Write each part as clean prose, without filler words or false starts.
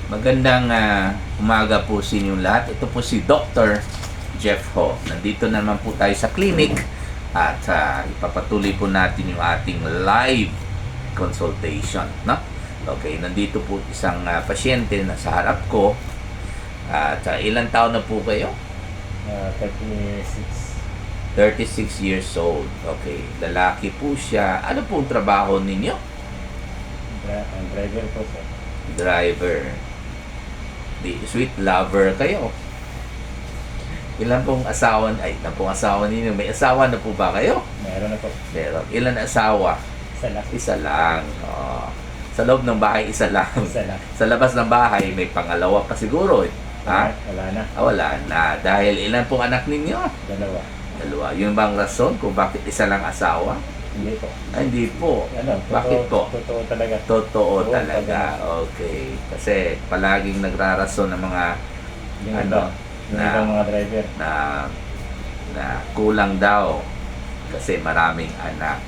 Magandang umaga po sa inyong lahat. Ito po si Dr. Jeff Ho. Nandito naman po tayo sa clinic at ipapatuloy po natin yung ating live consultation. No? Okay, nandito po isang pasyente na sa harap ko. At ilang taon na po kayo? 36. 36 years old. Okay, lalaki po siya. Ano po ang trabaho ninyo? Driver po sir. Driver. Di sweet lover kayo. Ilan pong asawa ninyo? May asawa na po ba kayo? Meron na po. Meron. Ilan asawa? Isa lang. Isa lang. Oh. Sa loob ng bahay, isa lang. Isa lang. Sa labas ng bahay, may pangalawa pa siguro. Ha? Wala na. Wala na. Dahil ilan pong anak ninyo? Dalawa. Dalawa. Yun bang rason kung bakit isa lang asawa? Hindi po. Hindi po. Bakit po? Totoo talaga. Totoo talaga. Okay. Kasi palaging nagrarason ng mga Yung ano, yung ibang mga driver. na kulang daw kasi maraming anak.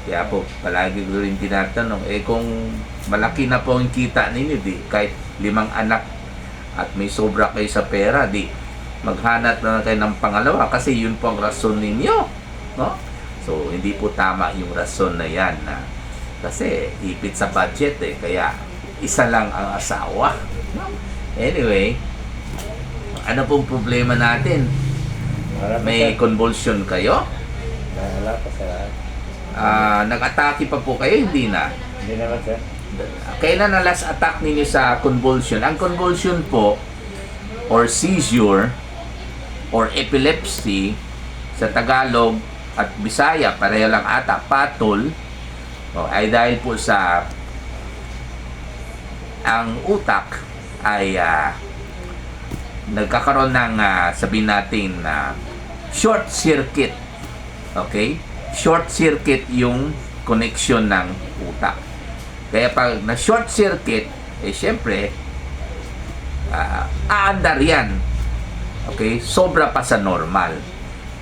Kaya po palagi ko rin tinatanong, kung malaki na po ang kita ninyo, di kahit 5 anak at may sobra kayo sa pera, di maghanap na kayo ng pangalawa kasi yun po ang rason ninyo, no? So hindi po tama yung rason na yan na kasi ipit sa budget kaya isa lang ang asawa, no? Anyway, ano pong problema natin? Wala pa May sir. convulsion kayo? Wala pa sir. Nag-atake pa po kayo? Hindi na. Hindi naman sir. Kailan na last attack ninyo sa convulsion? Ang convulsion po or seizure or epilepsy sa Tagalog at Bisaya, pareho lang ata, patol, ay dahil po sa ang utak ay nagkakaroon ng sabihin natin na short circuit. Okay? Short circuit yung connection ng utak. Kaya pag na short circuit, syempre aandar yan. Okay? Sobra pa sa normal.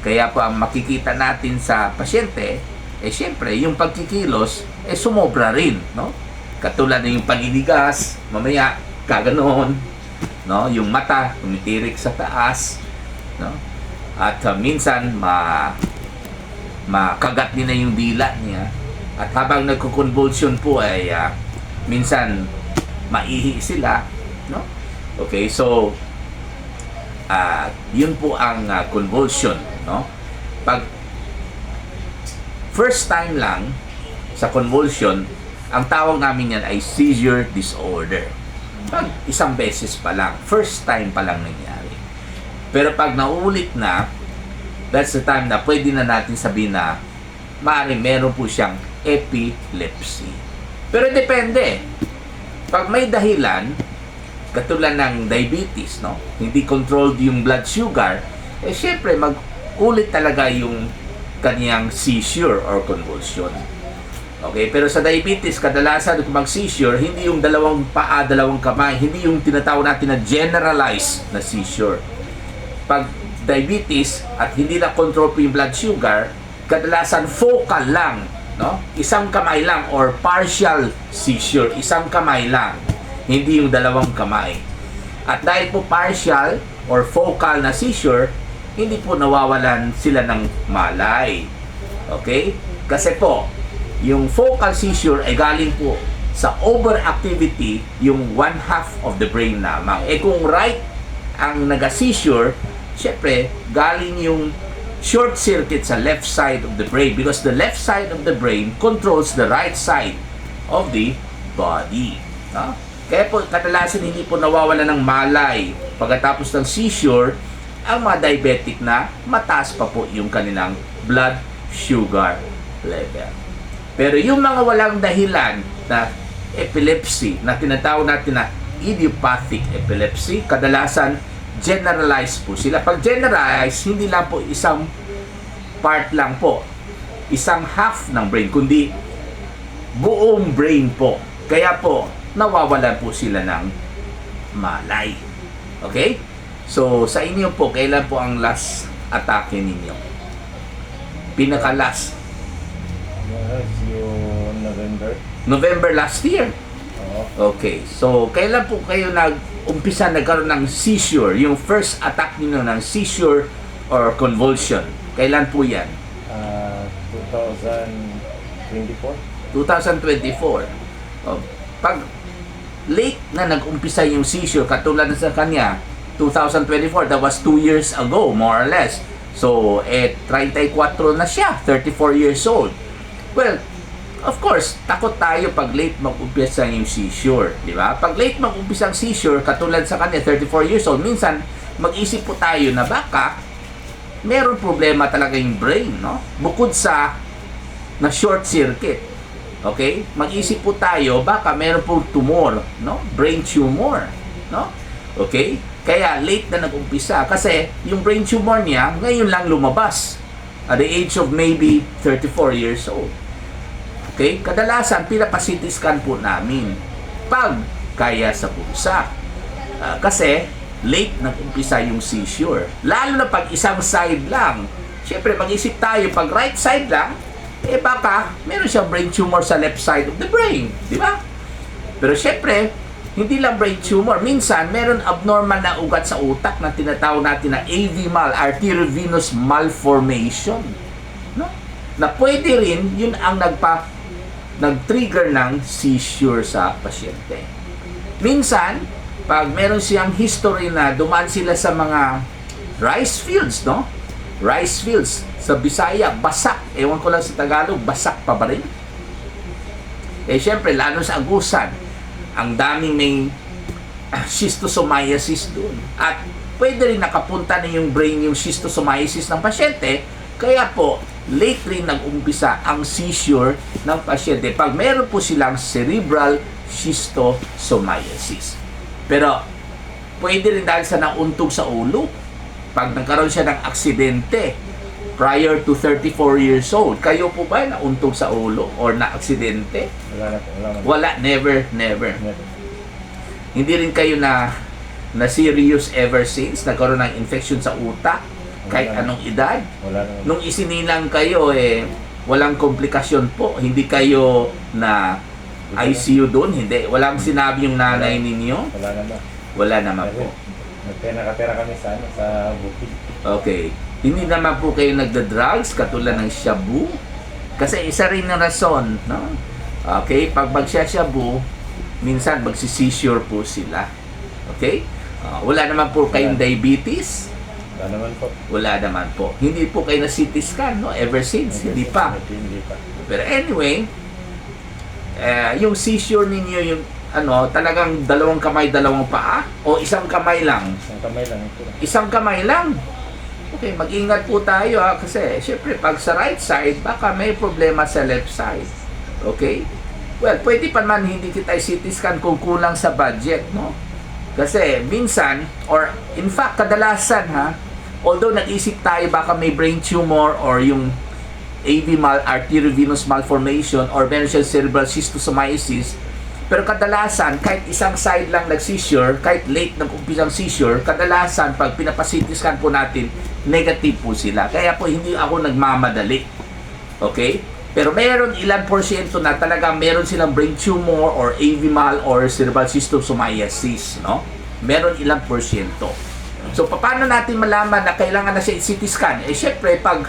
Kaya po ang makikita natin sa pasyente, syempre yung pagkikilos sumobra rin, no? Katulad ng yung paninigas, mamaya kaganoon, no? Yung mata tumitirik sa taas, no? At minsan makagat din na yung dila niya. At habang nagko-convulsion po minsan maihi sila, no? Okay, so yun po ang convulsion, no? Pag first time lang sa convulsion, ang tawag namin yan ay seizure disorder. Pag isang beses pa lang, first time pa lang nangyari. Pero pag naulit na, that's the time na pwede na natin sabihin na maaaring meron po siyang epilepsy. Pero depende. Pag may dahilan, katulad ng diabetes, no? Hindi controlled yung blood sugar, syempre mag-ulit talaga yung kaniyang seizure or convulsion. Okay, pero sa diabetes, kadalasan kung mag-seizure, hindi yung dalawang paa, dalawang kamay, hindi yung tinatawag natin na generalized na seizure. Pag diabetes at hindi na control po yung blood sugar, kadalasan focal lang, no? Isang kamay lang or partial seizure, isang kamay lang, hindi yung dalawang kamay. At dahil po partial or focal na seizure, hindi po nawawalan sila ng malay. Okay? Kasi po, yung focal seizure ay galing po sa overactivity yung 1/2 of the brain lamang. Kung right ang naga-seizure, syempre, galing yung short circuit sa left side of the brain because the left side of the brain controls the right side of the body. No? Kaya po, kadalasan hindi po nawawala ng malay pagkatapos ng seizure ang mga diabetic na mataas pa po yung kanilang blood sugar level. Pero yung mga walang dahilan na epilepsy na tinatawag natin na idiopathic epilepsy, kadalasan generalized po sila. Pag generalized, hindi lang po isang part lang po, isang half ng brain, kundi buong brain po. Kaya po, nawawalan po sila ng malay. Okay? So, sa inyo po, kailan po ang last atake ninyo? Pinaka-last? Yung November. November last year. Oo. Okay, so kailan po kayo nag-umpisa nagkaroon ng seizure? Yung first attack niyo ng seizure or convulsion? Kailan po yan? 2024. 2024. Pag late na nag-umpisa yung seizure, katulad sa kanya, 2024, that was 2 years ago, more or less. So, 34 na siya, 34 years old. Well, of course, takot tayo pag late mag-umpisa yung seizure, di ba? Pag late mag-umpisa ang seizure, katulad sa kanya, 34 years old, minsan, mag-isip po tayo na baka meron problema talaga yung brain, no? Bukod sa na short circuit. Okay? Mag-isip po tayo, baka meron pong tumor, no? Brain tumor, no? Okay? Kaya late na nag-umpisa kasi yung brain tumor niya ngayon lang lumabas at the age of maybe 34 years old. Okay? Kadalasan pinapa-CT scan po namin pag kaya sa pusa. Kasi late nag-umpisa yung seizure. Lalo na pag isang side lang. Siyempre, mag-isip tayo, pag right side lang, baka meron siyang brain tumor sa left side of the brain, di ba? Pero syempre, hindi lang brain tumor. Minsan, meron abnormal na ugat sa utak na tinatawag natin na AV-mal, arteriovenous malformation. No? Na pwede rin, yun ang nag-trigger ng seizure sa pasyente. Minsan, pag meron siyang history na dumaan sila sa mga rice fields, no? Rice fields. Sa Bisaya, basak. Ewan ko lang sa Tagalog, basak pa ba rin? Siyempre, lalo sa Agusan, ang daming may schistosomiasis doon. At pwede rin nakapunta na yung brain yung schistosomiasis ng pasyente. Kaya po, late rin nag-umpisa ang seizure ng pasyente pag meron po silang cerebral schistosomiasis. Pero, pwede rin dahil sa nauntog sa ulo. Pag nagkaroon siya ng aksidente, prior to 34 years old. Kayo po ba nauntog sa ulo or na-aksidente? Wala na po. Wala, never. Hindi rin kayo na serious ever since nagkaroon ng infection sa utak kahit anong edad? Wala na. Nung isinilang kayo, walang komplikasyon po. Hindi kayo na ICU doon? Hindi. Walang sinabi yung nanay ninyo? Wala na. Wala naman po. Nakatira kami sa bukid. Okay. Hindi naman po kayo nagda-drugs katulad ng shabu. Kasi isa rin na rason, no? Okay, pag magsya-shabu, minsan magsi-seizure po sila. Okay? Wala naman po kayong diabetes. Wala naman po. Wala naman po. Hindi po kayo na CT scan, no? Ever since, hindi pa. Hindi pa. Pero anyway, yung seizure ninyo, yung talagang dalawang kamay, dalawang paa? O isang kamay lang? Isang kamay lang ito. Isang kamay lang? Okay, mag-ingat po tayo kasi syempre pag sa right side, baka may problema sa left side. Okay? Well, pwede pa man hindi kita CT scan kung kulang sa budget, no? Kasi minsan, or in fact, kadalasan although nag-isip tayo baka may brain tumor or yung AV-mal, arteriovenous malformation or meron siyang cerebral schistosomiasis, pero kadalasan, kahit isang side lang nag-seizure, kahit late nag-umpisang seizure, kadalasan, pag pinapa-CT scan po natin, negative po sila. Kaya po, hindi ako nagmamadali. Okay? Pero meron ilan porsyento na talagang meron silang brain tumor or AV-mal or cerebral schistosomiasis, no? Meron ilang porsyento. So, paano natin malaman na kailangan na siya CT scan? Syempre, pag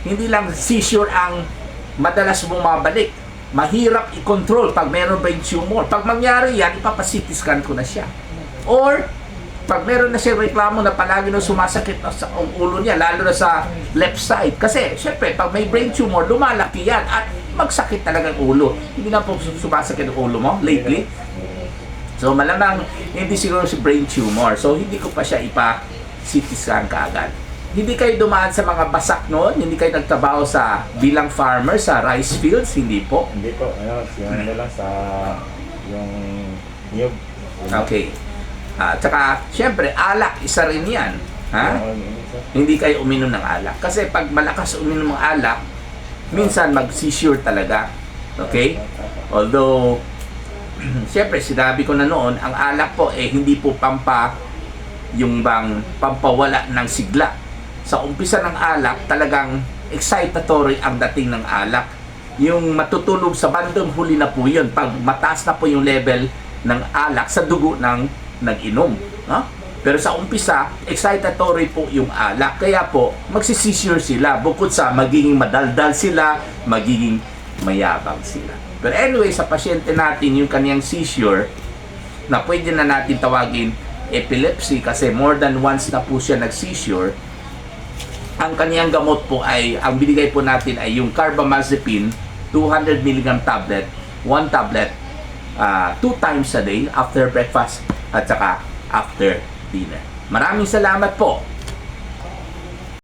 hindi lang seizure ang madalas bumabalik, mahirap i-control pag meron brain tumor. Pag mangyari yan, ipapa-CT scan ko na siya. Or, pag meron na siyang reklamo na palagi na sumasakit sa ulo niya, lalo na sa left side. Kasi, syempre, pag may brain tumor, lumalaki yan at magsakit talaga ang ulo. Hindi na po sumasakit ang ulo mo lately. So, malamang hindi siguro si brain tumor. So, hindi ko pa siya ipa-CT scan kaagad. Hindi kayo dumaan sa mga basak noon? Hindi kayo nagtrabaho sa bilang farmer sa rice fields? Hindi po. Hindi po. Yung lang sa yung niyog. Okay. Tsaka, syempre, alak, isa rin yan. Hindi kayo uminom ng alak. Kasi pag malakas uminom ng alak, minsan mag-seizure talaga. Okay? Although, syempre, sinabi ko na noon, ang alak po, hindi po yung pampawala ng sigla. Sa umpisa ng alak, talagang excitatory ang dating ng alak. yung matutulog sa bandang huli na po yun pag mataas na po yung level ng alak sa dugo ng nag-inom. No? Pero sa umpisa, excitatory po yung alak. Kaya po, magsisisure sila. Bukod sa magiging madaldal sila, magiging mayabang sila. Pero anyway, sa pasyente natin, yung kanyang seizure, na pwede na natin tawagin epilepsy kasi more than once na po siya nag-seizure, ang kanyang gamot po ay, ang binigay po natin ay yung carbamazepine, 200 mg tablet, 1 tablet, 2 times a day after breakfast at saka after dinner. Maraming salamat po.